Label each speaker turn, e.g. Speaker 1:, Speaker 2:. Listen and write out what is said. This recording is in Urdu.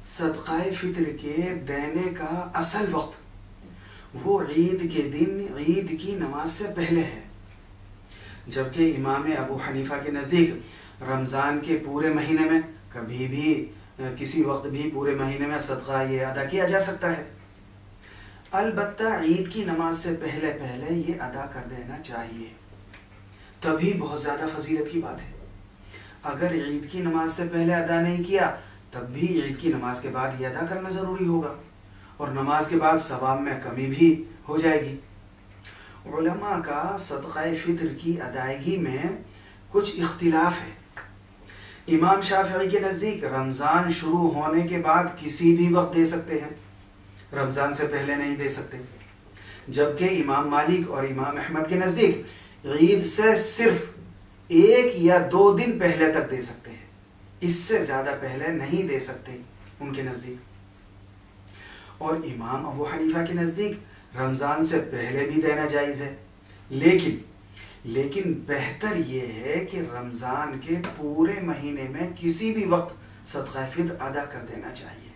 Speaker 1: صدقہ فطر کے دینے کا اصل وقت وہ عید کے دن عید کی نماز سے پہلے ہے، جبکہ امام ابو حنیفہ کے نزدیک رمضان کے پورے مہینے میں کبھی بھی کسی وقت بھی پورے مہینے میں صدقہ یہ ادا کیا جا سکتا ہے، البتہ عید کی نماز سے پہلے پہلے یہ ادا کر دینا چاہیے، تبھی بہت زیادہ فضیلت کی بات ہے۔ اگر عید کی نماز سے پہلے ادا نہیں کیا تب بھی عید کی نماز کے بعد یہ ادا کرنا ضروری ہوگا، اور نماز کے بعد ثواب میں کمی بھی ہو جائے گی۔ علماء کا صدقہ فطر کی ادائیگی میں کچھ اختلاف ہے۔ امام شافعی کے نزدیک رمضان شروع ہونے کے بعد کسی بھی وقت دے سکتے ہیں، رمضان سے پہلے نہیں دے سکتے، جبکہ امام مالک اور امام احمد کے نزدیک عید سے صرف 1 یا 2 دن پہلے تک دے سکتے ہیں، اس سے زیادہ پہلے نہیں دے سکتے ان کے نزدیک۔ اور امام ابو حنیفہ کے نزدیک رمضان سے پہلے بھی دینا جائز ہے، لیکن بہتر یہ ہے کہ رمضان کے پورے مہینے میں کسی بھی وقت صدقہ فطر ادا کر دینا چاہیے۔